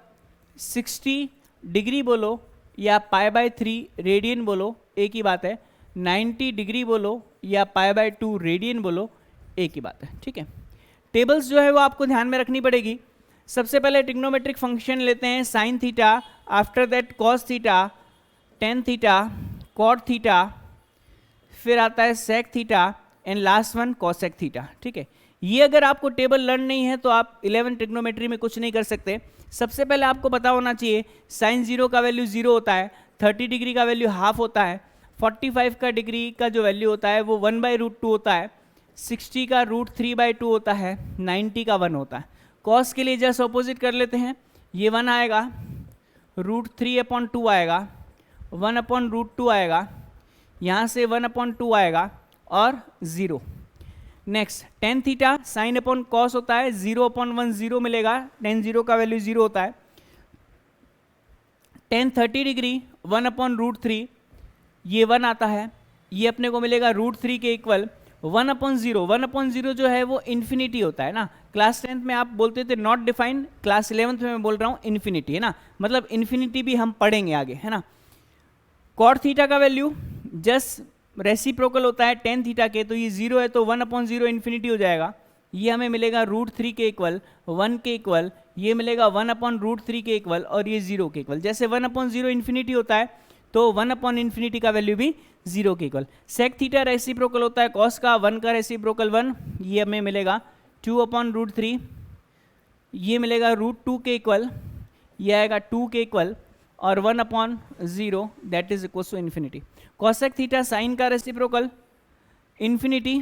60 डिग्री बोलो या π/3 रेडियन बोलो एक ही बात है। 90 डिग्री बोलो या π/2 रेडियन बोलो एक ही बात है, ठीक है। टेबल्स जो है वो आपको ध्यान में रखनी पड़ेगी। सबसे पहले ट्रिग्नोमेट्रिक फंक्शन लेते हैं sine theta, after that cos theta, tan theta, cot theta, फिर आता है sec theta and last one cosec theta, ठीक है। ये अगर आपको टेबल लर्न नहीं है तो आप 11 ट्रिग्नोमेट्री में कुछ नहीं कर सकते। सबसे पहले आपको पता होना चाहिए साइन 0 का वैल्यू 0 होता है, 30 डिग्री का वैल्यू हाफ होता है, 45 का डिग्री का जो वैल्यू होता है वो 1/√2 होता है, 60 का √3/2 होता है, 90 का 1 होता है। कॉस के लिए जस्ट ऑपोजिट कर लेते हैं, ये 1 आएगा, √3/2 आएगा, 1/√2 आएगा, यहाँ से 1/2 आएगा और 0। Next tan theta sine upon cos होता है, 0/1 0 मिलेगा, टेन 0 का वैल्यू 0 होता है। टेन 30 डिग्री 1/√3 ये 1 आता है, ये अपने को मिलेगा √3 के इक्वल 1/0। 1/0 जो है वो इन्फिनिटी होता है ना। क्लास 10th में आप बोलते थे नॉट डिफाइंड, क्लास 11th में मैं बोल रहा हूँ इन्फिनिटी है ना, मतलब इन्फिनिटी भी हम पढ़ेंगे आगे, है ना। कॉट थीटा का वैल्यू जस्ट रेसिप्रोकल होता है टेन थीटा के, तो ये 0 है तो 1/0 इन्फिनिटी हो जाएगा। ये हमें मिलेगा √3 के इक्वल, 1 के इक्वल, ये मिलेगा 1/√3 के इक्वल और ये 0 के इक्वल। जैसे 1/0 इन्फिनिटी होता है तो 1/∞ का वैल्यू भी 0 के इक्वल। सेक थीटा रेसिप्रोकल होता है कॉस का, 1 का रेसिप्रोकल 1, ये हमें मिलेगा 2/√3, ये मिलेगा √2 के इक्वल, ये आएगा 2 के इक्वल और 1/0 that is equal to infinity. Cosec theta sine का रेसिप्रोकल इन्फिनिटी,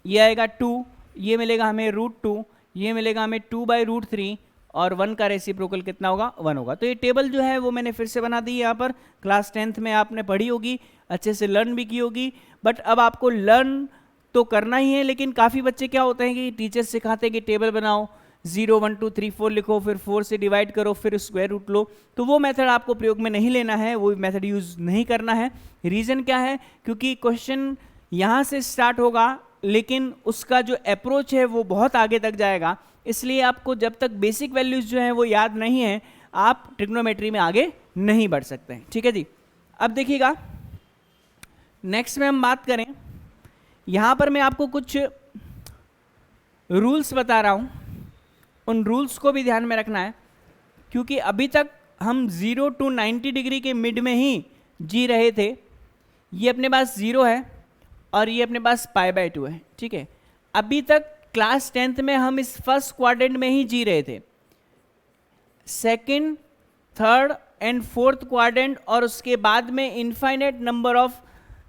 ये आएगा 2, ये मिलेगा हमें √2, ये मिलेगा हमें 2/√3 और 1 का रेसिप्रोकल कितना होगा, 1 होगा। तो ये टेबल जो है वो मैंने फिर से बना दी यहाँ पर। क्लास 10th में आपने पढ़ी होगी, अच्छे से लर्न भी की होगी, बट अब आपको लर्न तो करना ही है। लेकिन काफ़ी बच्चे क्या होते हैं कि टीचर्स सिखाते हैं कि टेबल बनाओ, 0 1 2 3 4 लिखो, फिर 4 से डिवाइड करो, फिर स्क्वायर रूट लो। तो वो मेथड आपको प्रयोग में नहीं लेना है, वो मेथड यूज़ नहीं करना है। रीज़न क्या है, क्योंकि क्वेश्चन यहाँ से स्टार्ट होगा लेकिन उसका जो अप्रोच है वो बहुत आगे तक जाएगा। इसलिए आपको जब तक बेसिक वैल्यूज़ जो हैं वो याद नहीं है, आप ट्रिग्नोमेट्री में आगे नहीं बढ़ सकते हैं, ठीक है जी। अब देखिएगा नेक्स्ट में हम बात करें, यहाँ पर मैं आपको कुछ रूल्स बता रहा हूँ, उन रूल्स को भी ध्यान में रखना है, क्योंकि अभी तक हम 0 to 90 डिग्री के मिड में ही जी रहे थे। ये अपने पास 0 है और ये अपने पास π/2 है, ठीक है। अभी तक क्लास 10th में हम इस फर्स्ट क्वाड्रेंट में ही जी रहे थे। Second, third and fourth quadrant और उसके बाद में infinite number of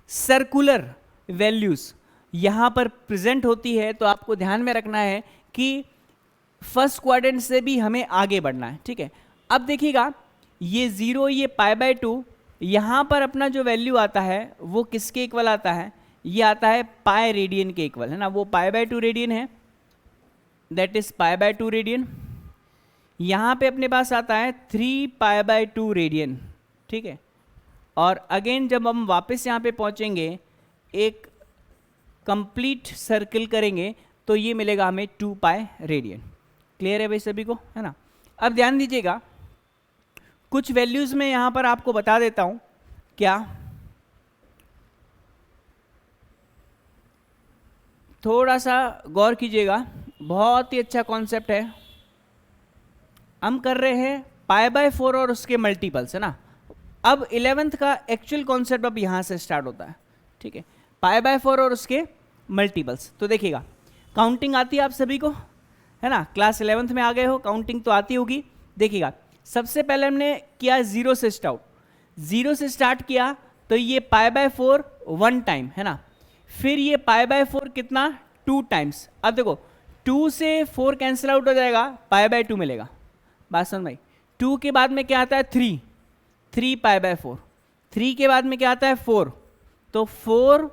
circular values यहाँ पर प्रेजेंट होती है। तो आपको ध्यान में रखना है कि फर्स्ट क्वाड्रेंट से भी हमें आगे बढ़ना है, ठीक है। अब देखिएगा ये 0, ये π/2, यहाँ पर अपना जो वैल्यू आता है वो किसके इक्वल आता है, ये आता है पाई रेडियन के इक्वल, है ना। वो π/2 रेडियन है, दैट इज π/2 रेडियन। यहाँ पे अपने पास आता है 3π/2 रेडियन, ठीक है। और अगेन जब हम वापस यहाँ पे पहुँचेंगे, एक कंप्लीट सर्कल करेंगे तो ये मिलेगा हमें 2π रेडियन। क्लियर है भाई सभी को, है ना। अब ध्यान दीजिएगा, कुछ वैल्यूज में यहां पर आपको बता देता हूं क्या, थोड़ा सा गौर कीजिएगा, बहुत ही अच्छा कॉन्सेप्ट है। हम कर रहे हैं π/4 और उसके मल्टीपल्स, है ना। अब 11th का एक्चुअल कॉन्सेप्ट अब यहां से स्टार्ट होता है, ठीक है, π/4 और उसके मल्टीपल्स। तो देखिएगा, काउंटिंग आती है आप सभी को, है ना, क्लास 11th में आ गए हो, काउंटिंग तो आती होगी। देखिएगा, सबसे पहले हमने किया 0 से स्टार्ट, 0 से स्टार्ट किया तो ये π/4 1 टाइम, है ना। फिर ये π/4 कितना, 2 टाइम्स। अब देखो 2 से 4 कैंसिल आउट हो जाएगा, π/2 मिलेगा। बात समझ भाई, 2 के बाद में क्या आता है 3 π/4, 3 के बाद में क्या आता है 4, तो 4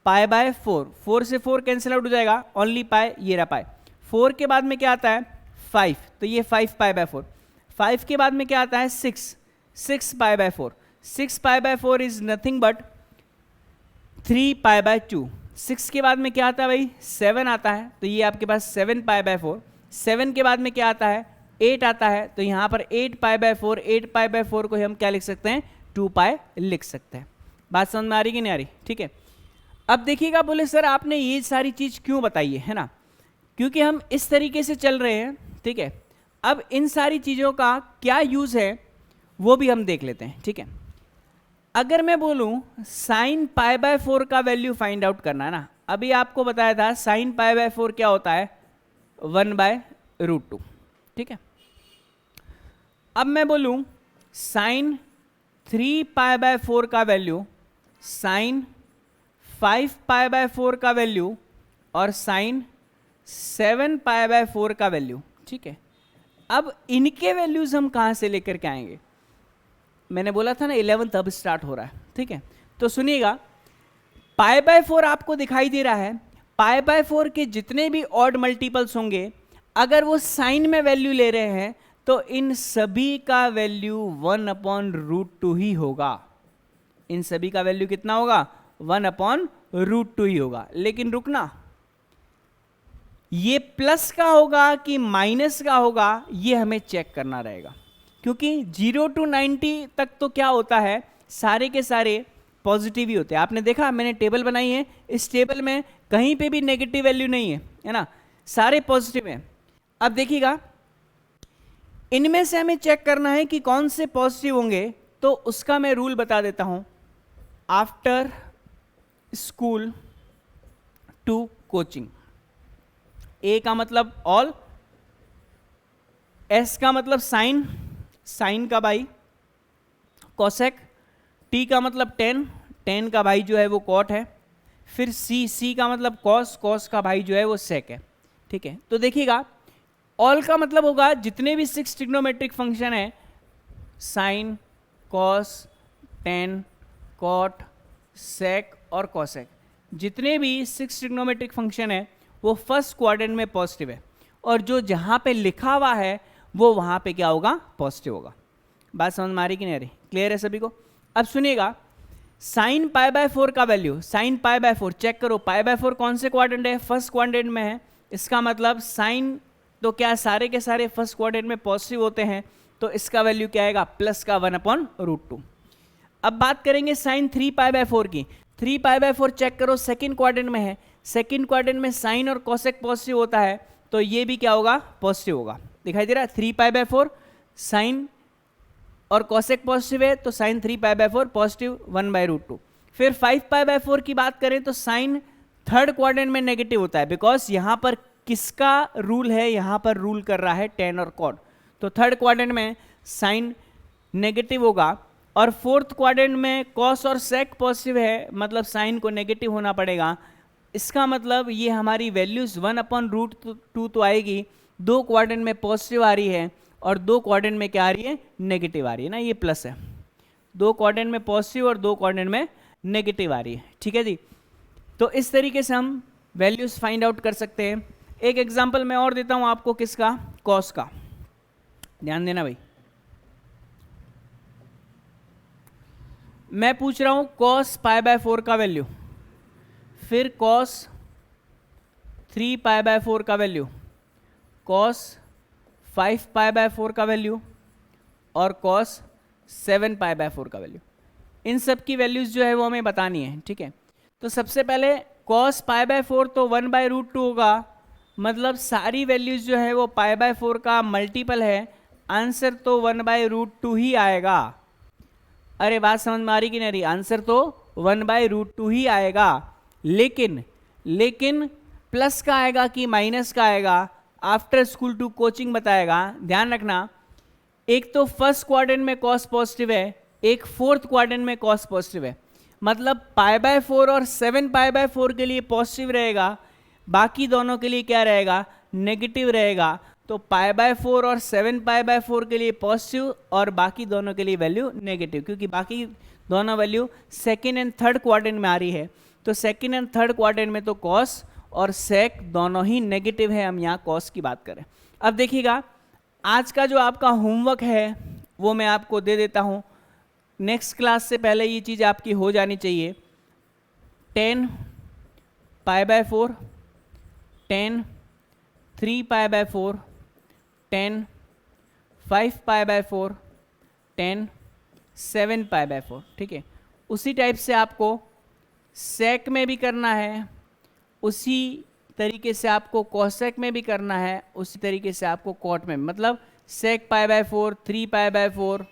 π/4, 4 से 4 कैंसिल आउट हो जाएगा, ओनली पाई, ये रहा पाई। 4 के बाद में क्या आता है 5, तो ये 5 π/4। 5 के बाद में क्या आता है 6 π/4, 6 π/4 इज नथिंग बट 3 π/2। 6 के बाद में क्या आता है भाई 7 आता है, तो ये आपके पास 7 π/4। 7 के बाद में क्या आता है 8 आता है, तो यहाँ पर 8 π/4, 8 π/4 को हम क्या लिख सकते हैं 2 पाई लिख सकते हैं। बात समझ में आ रही कि नहीं आ रही, ठीक है। अब देखिएगा, बोले सर आपने ये सारी चीज क्यों बताई है ना, क्योंकि हम इस तरीके से चल रहे हैं, ठीक है। अब इन सारी चीजों का क्या यूज है वो भी हम देख लेते हैं, ठीक है। अगर मैं बोलूं sin π/4 का वैल्यू फाइंड आउट करना है ना, अभी आपको बताया था sin π/4 क्या होता है 1/√2, ठीक है। अब मैं बोलूं sin 3 π/4 का वैल्यू, sin 5 π/4 का वैल्यू और sin 7 π/4 का वैल्यू, ठीक है। अब इनके वैल्यूज हम कहां से लेकर के आएंगे, मैंने बोला था ना 11th अब स्टार्ट हो रहा है, ठीक है। तो सुनिएगा, π/4 आपको दिखाई दे रहा है, π/4 के जितने भी ऑड मल्टीपल्स होंगे अगर वो साइन में वैल्यू ले रहे हैं तो इन सभी का वैल्यू 1/√2 ही होगा। इन सभी का वैल्यू कितना होगा 1/√2 ही होगा। लेकिन रुकना, ये प्लस का होगा कि माइनस का होगा ये हमें चेक करना रहेगा, क्योंकि 0 to 90 तक तो क्या होता है सारे के सारे पॉजिटिव ही होते हैं। आपने देखा मैंने टेबल बनाई है, इस टेबल में कहीं पे भी नेगेटिव वैल्यू नहीं है ना, सारे पॉजिटिव हैं। अब देखिएगा, इनमें से हमें चेक करना है कि कौन से पॉजिटिव होंगे, तो उसका मैं रूल बता देता हूं। आफ्टर स्कूल टू कोचिंग, ए का मतलब ऑल, एस का मतलब साइन, साइन का भाई कोसेक, टी का मतलब टेन, टेन का भाई जो है वो कॉट है, फिर सी, सी का मतलब कॉस, कॉस का भाई जो है वो सेक है, ठीक है। तो देखिएगा, ऑल का मतलब होगा जितने भी 6 ट्रिग्नोमेट्रिक फंक्शन है, साइन, कॉस, टेन, कॉट, सेक और कोसेक, जितने भी 6 ट्रिग्नोमेट्रिक फंक्शन है वो फर्स्ट क्वाड्रेंट में पॉजिटिव है, और जो जहां पे लिखा हुआ है वो वहां पे क्या होगा पॉजिटिव होगा। बात समझ में आ रही कि नहीं आ रही, क्लियर है सभी को। अब सुनिएगा, साइन π/4 का वैल्यू, साइन π/4 चेक करो, π/4 कौन से क्वाड्रेंट है फर्स्ट क्वाड्रेंट में है, इसका मतलब साइन तो क्या सारे के सारे फर्स्ट क्वाड्रेंट में पॉजिटिव होते हैं, तो इसका वैल्यू क्या आएगा प्लस का 1/√2। अब बात करेंगे साइन 3 π/4 की, 3 π/4 चेक करो सेकंड क्वाड्रेंट में है, सेकंड क्वाड्रेंट में साइन और कोसेक पॉजिटिव होता है, तो ये भी क्या होगा पॉजिटिव होगा। दिखाई दे रहा है 3 π/4 साइन और कोसेक पॉजिटिव है, तो साइन 3 π/4 पॉजिटिव 1/√2। फिर 5 π/4 की बात करें तो साइन थर्ड क्वाड्रेंट में नेगेटिव होता है, बिकॉज यहां पर किसका रूल है, यहां पर रूल कर रहा है टेन और कॉट, तो थर्ड क्वाड्रेंट में साइन नेगेटिव होगा। और फोर्थ क्वाड्रेंट में कॉस और सेक पॉजिटिव है, मतलब साइन को नेगेटिव होना पड़ेगा। इसका मतलब ये हमारी वैल्यूज 1/√2 तो आएगी, 2 क्वाड्रेंट में पॉजिटिव आ रही है और 2 क्वाड्रेंट में क्या आ रही है नेगेटिव आ रही है ना, ये प्लस है। 2 क्वाड्रेंट में पॉजिटिव और 2 क्वाड्रेंट में नेगेटिव आ रही है, ठीक है जी। तो इस तरीके से हम वैल्यूज फाइंड आउट कर सकते हैं। एक एग्जांपल मैं और देता हूं आपको, किसका, कॉस का, ध्यान देना भाई। मैं पूछ रहा हूं कॉस π/4 का वैल्यू, फिर कॉस 3 π/4 का वैल्यू, कॉस 5 π/4 का वैल्यू और कॉस 7 पाई बाय 4 का वैल्यू। इन सब की वैल्यूज़ जो है वो हमें बतानी है, ठीक है। तो सबसे पहले कॉस पाई बाय 4 तो 1/√2 होगा, मतलब सारी वैल्यूज़ जो है वो पाई बाय 4 का मल्टीपल है, आंसर तो 1/√2 ही आएगा। अरे बात समझ में आ रही कि नहीं रही? आंसर तो 1/√2 ही आएगा, लेकिन प्लस का आएगा कि माइनस का आएगा, आफ्टर स्कूल टू कोचिंग बताएगा। ध्यान रखना, एक तो फर्स्ट क्वाड्रेंट में कॉस पॉजिटिव है, एक फोर्थ क्वाड्रेंट में कॉस पॉजिटिव है, मतलब पाई बाय 4 और 7 पाई बाय 4 के लिए पॉजिटिव रहेगा, बाकी दोनों के लिए क्या रहेगा? नेगेटिव रहेगा। तो पाई बाय 4 और 7 पाई बाय 4 के लिए पॉजिटिव और बाकी दोनों के लिए वैल्यू नेगेटिव, क्योंकि बाकी दोनों value second and third quadrant में आ रही है। तो सेकेंड एंड थर्ड क्वाड्रेंट में तो कॉस और सेक दोनों ही नेगेटिव है, हम यहाँ कॉस की बात करें। अब देखिएगा, आज का जो आपका होमवर्क है वो मैं आपको दे देता हूँ। नेक्स्ट क्लास से पहले ये चीज़ आपकी हो जानी चाहिए। 10 पाई by 4, 10 3 pi by 4, 10 5 pi by 4, 10 7 pi by 4, ठीक है। उसी टाइप से आपको सेक में भी करना है, उसी तरीके से आपको कोसेक में भी करना है, उसी तरीके से आपको कॉट में, मतलब सेक पाई बाय 4, 3 पाई बाय 4,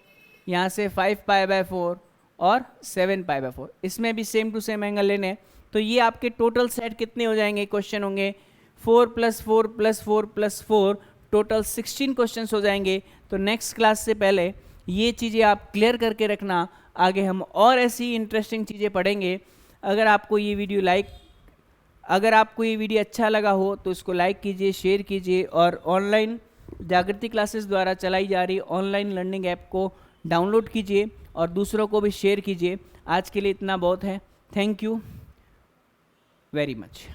यहाँ से 5 पाई बाय 4 और 7 पाई बाय 4, इसमें भी सेम टू सेम एंगल लेने। तो ये आपके टोटल सेट कितने हो जाएंगे? क्वेश्चन होंगे 4 + 4 + 4 + 4, टोटल 16 क्वेश्चन हो जाएंगे। तो नेक्स्ट क्लास से पहले ये चीज़ें आप क्लियर करके रखना, आगे हम और ऐसी इंटरेस्टिंग चीज़ें पढ़ेंगे। अगर आपको ये वीडियो अच्छा लगा हो तो इसको लाइक कीजिए, शेयर कीजिए, और ऑनलाइन जागृति क्लासेस द्वारा चलाई जा रही ऑनलाइन लर्निंग ऐप को डाउनलोड कीजिए और दूसरों को भी शेयर कीजिए। आज के लिए इतना बहुत है। Thank you very much.